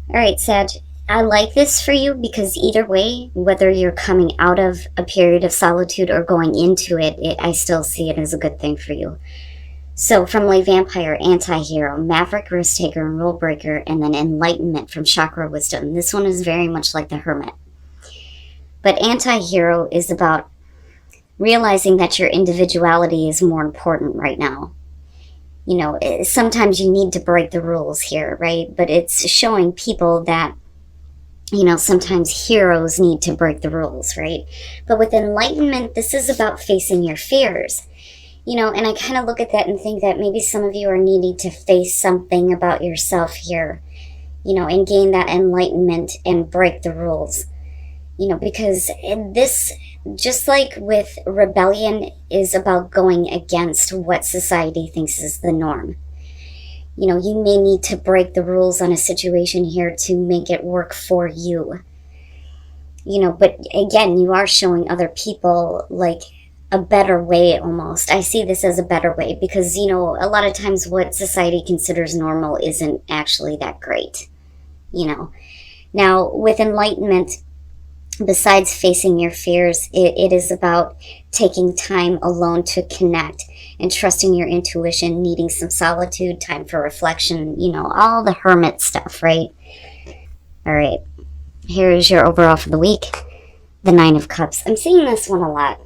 All right, Sag, I like this for you because either way, whether you're coming out of a period of solitude or going into it, I still see it as a good thing for you. So, from Lay Vampire, Anti Hero, Maverick, Risk Taker, and Rule Breaker, and then Enlightenment from Chakra Wisdom. This one is very much like the Hermit. But Anti Hero is about realizing that your individuality is more important right now. Sometimes you need to break the rules here, right? But it's showing people that, sometimes heroes need to break the rules, right? But with enlightenment, this is about facing your fears. And I kind of look at that and think that maybe some of you are needing to face something about yourself here, and gain that enlightenment and break the rules. Because this, just like with rebellion, is about going against what society thinks is the norm. You may need to break the rules on a situation here to make it work for you. But again, you are showing other people like a better way almost. I see this as a better way because, a lot of times what society considers normal isn't actually that great. Now, with enlightenment, besides facing your fears, it is about taking time alone to connect and trusting your intuition, needing some solitude, time for reflection, all the hermit stuff, right? All right, here's your overall for the week. The Nine of Cups. I'm seeing this one a lot.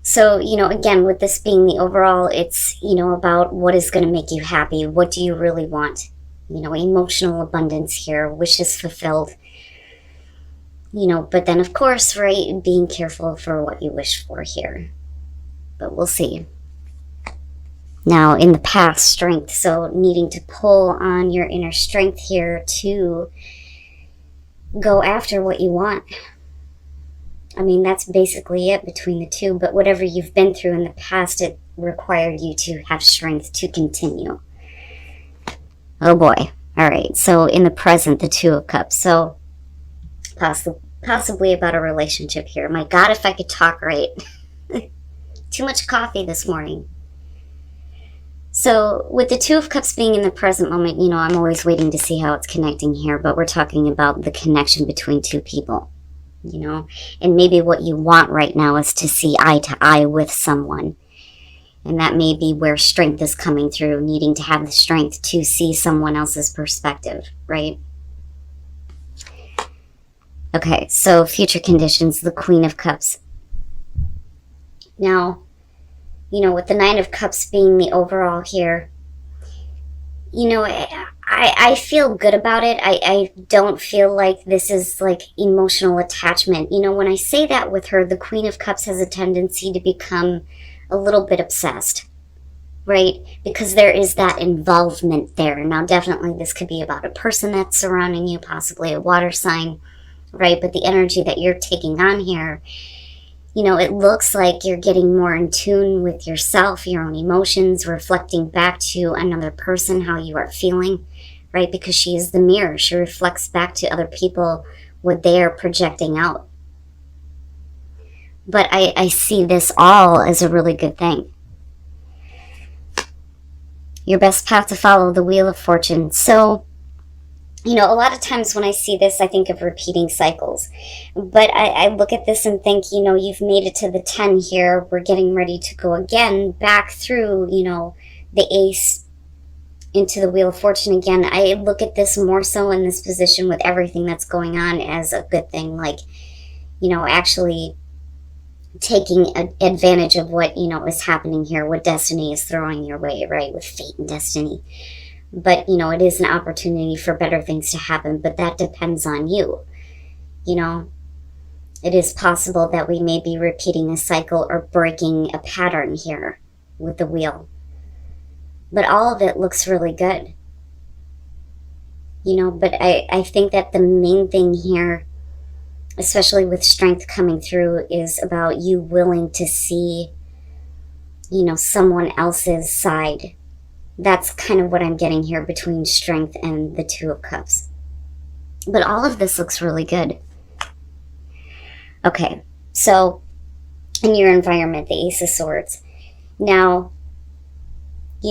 So, again, with this being the overall, it's, about what is going to make you happy. What do you really want? Emotional abundance here, wishes fulfilled. But then, of course, right, being careful for what you wish for here. But we'll see. Now, in the past, strength. So, needing to pull on your inner strength here to go after what you want. I mean, that's basically it between the two. But whatever you've been through in the past, it required you to have strength to continue. Oh boy. All right. So, in the present, the Two of Cups. So, possibly about a relationship here. My God, if I could talk right. Too much coffee this morning. So with the Two of Cups being in the present moment, I'm always waiting to see how it's connecting here, but we're talking about the connection between two people, and maybe what you want right now is to see eye to eye with someone. And that may be where strength is coming through, needing to have the strength to see someone else's perspective, right? Okay, so future conditions, the Queen of Cups. Now, with the Nine of Cups being the overall here, I feel good about it. I don't feel like this is like emotional attachment. When I say that with her, the Queen of Cups has a tendency to become a little bit obsessed, right? Because there is that involvement there. Now, definitely this could be about a person that's surrounding you, possibly a water sign, right? But the energy that you're taking on here, it looks like you're getting more in tune with yourself, your own emotions, reflecting back to another person how you are feeling, right? Because she is the mirror. She reflects back to other people what they are projecting out. But I see this all as a really good thing. Your best path to follow, the Wheel of Fortune. So, a lot of times when I see this, I think of repeating cycles. But I look at this and think, you've made it to the 10 here. We're getting ready to go again back through, the Ace into the Wheel of Fortune again. I look at this more so in this position with everything that's going on as a good thing. Like, actually taking advantage of what, is happening here, what destiny is throwing your way, right? With fate and destiny. But, it is an opportunity for better things to happen, but that depends on you. It is possible that we may be repeating a cycle or breaking a pattern here with the wheel. But all of it looks really good. But I think that the main thing here, especially with strength coming through, is about you willing to see, someone else's side. That's kind of what I'm getting here between strength and the Two of Cups. But all of this looks really good. Okay, so in your environment, the Ace of Swords. Now,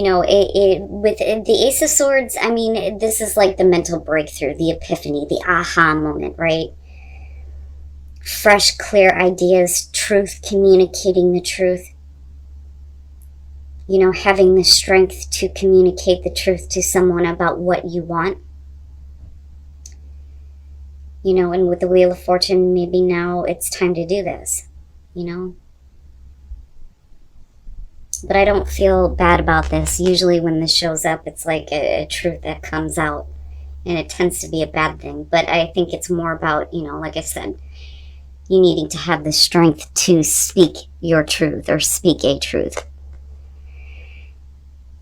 with the Ace of Swords, I mean, this is like the mental breakthrough, the epiphany, the aha moment, right? Fresh, clear ideas, truth, communicating the truth. Having the strength to communicate the truth to someone about what you want. And with the Wheel of Fortune, maybe now it's time to do this, But I don't feel bad about this. Usually when this shows up, it's like a truth that comes out, and it tends to be a bad thing. But I think it's more about, like I said, you needing to have the strength to speak your truth or speak a truth.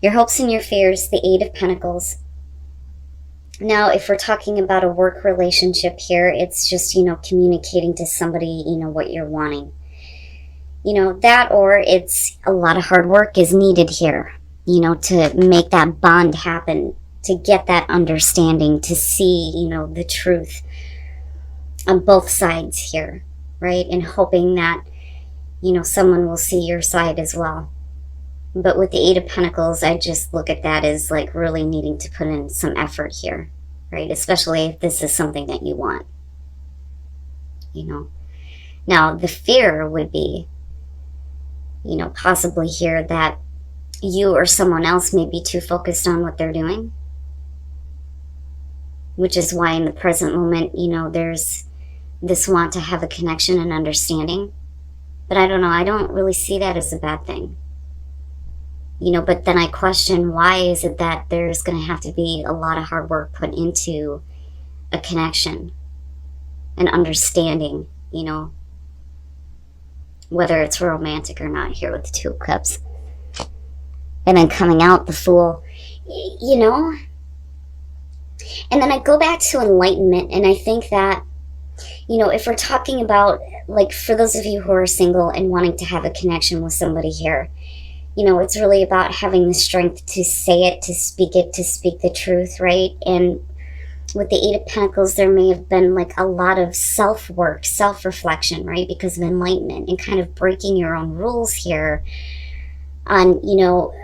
Your hopes and your fears, the Eight of Pentacles. Now, if we're talking about a work relationship here, it's just, communicating to somebody, what you're wanting. That, or it's a lot of hard work is needed here, to make that bond happen, to get that understanding, to see, the truth on both sides here, right? And hoping that, someone will see your side as well. But with the Eight of Pentacles, I just look at that as like really needing to put in some effort here, right? Especially if this is something that you want, Now, the fear would be, possibly here that you or someone else may be too focused on what they're doing. Which is why in the present moment, there's this want to have a connection and understanding. But I don't know, I don't really see that as a bad thing. But then I question, why is it that there's going to have to be a lot of hard work put into a connection, an understanding, whether it's romantic or not here with the Two of Cups. And then coming out the Fool, And then I go back to enlightenment, and I think that, if we're talking about, like, for those of you who are single and wanting to have a connection with somebody here, it's really about having the strength to say it, to speak the truth, right? And with the Eight of Pentacles, there may have been like a lot of self-work, self-reflection, right? Because of enlightenment and kind of breaking your own rules here on,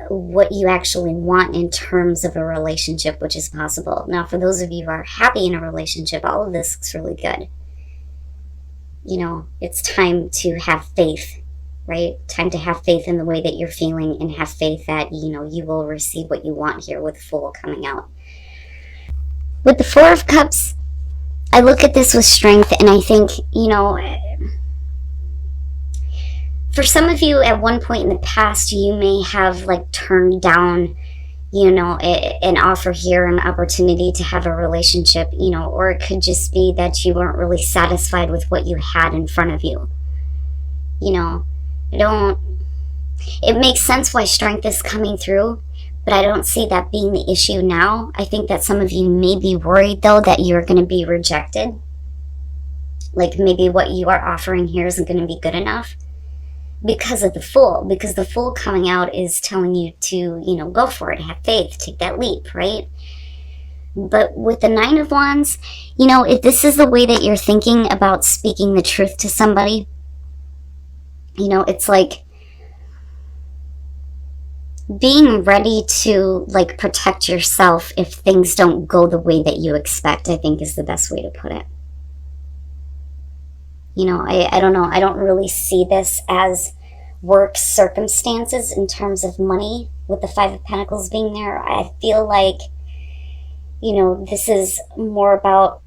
what you actually want in terms of a relationship, which is possible. Now, for those of you who are happy in a relationship, all of this looks really good. It's time to have faith, right? Time to have faith in the way that you're feeling, and have faith that, you will receive what you want here with Fool coming out. With the Four of Cups, I look at this with strength, and I think, for some of you at one point in the past, you may have like turned down, an offer here, an opportunity to have a relationship, or it could just be that you weren't really satisfied with what you had in front of you. It makes sense why strength is coming through, but I don't see that being the issue now. I think that some of you may be worried, though, that you're going to be rejected. Like maybe what you are offering here isn't going to be good enough because of the Fool. Because the Fool coming out is telling you to, go for it, have faith, take that leap, right? But with the Nine of Wands, if this is the way that you're thinking about speaking the truth to somebody, it's like being ready to like protect yourself if things don't go the way that you expect, I think is the best way to put it. I don't know. I don't really see this as work circumstances in terms of money with the Five of Pentacles being there. I feel like, this is more about,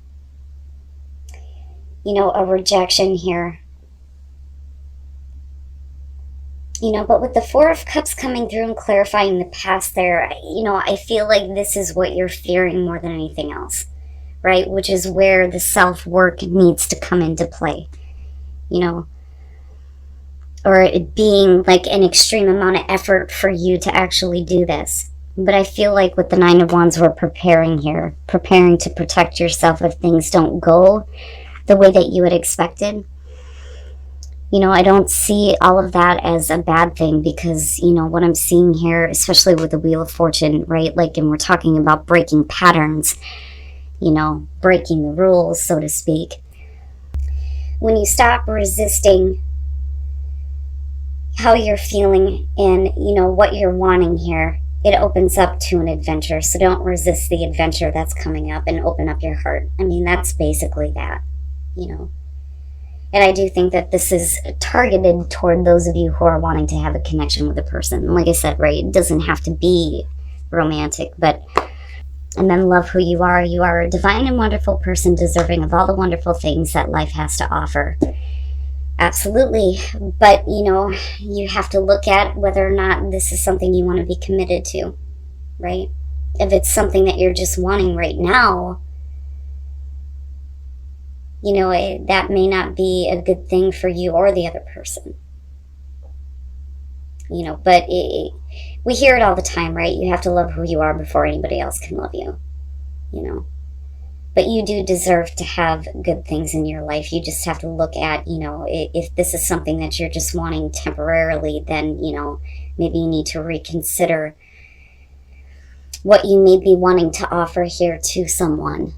a rejection here. But with the Four of Cups coming through and clarifying the past there, I feel like this is what you're fearing more than anything else, right? Which is where the self-work needs to come into play, or it being like an extreme amount of effort for you to actually do this. But I feel like with the Nine of Wands, we're preparing here, preparing to protect yourself if things don't go the way that you had expected. I don't see all of that as a bad thing because, what I'm seeing here, especially with the Wheel of Fortune, right? Like, and we're talking about breaking patterns, breaking the rules, so to speak. When you stop resisting how you're feeling and, what you're wanting here, it opens up to an adventure. So don't resist the adventure that's coming up and open up your heart. I mean, that's basically that, you know. And I do think that this is targeted toward those of you who are wanting to have a connection with a person. Like I said, right, it doesn't have to be romantic, but, and then love who you are. You are a divine and wonderful person deserving of all the wonderful things that life has to offer. Absolutely. But, you know, you have to look at whether or not this is something you want to be committed to, right? If it's something that you're just wanting right now, you know, that may not be a good thing for you or the other person. You know, but we hear it all the time, right? You have to love who you are before anybody else can love you, you know. But you do deserve to have good things in your life. You just have to look at, you know, if this is something that you're just wanting temporarily, then, you know, maybe you need to reconsider what you may be wanting to offer here to someone.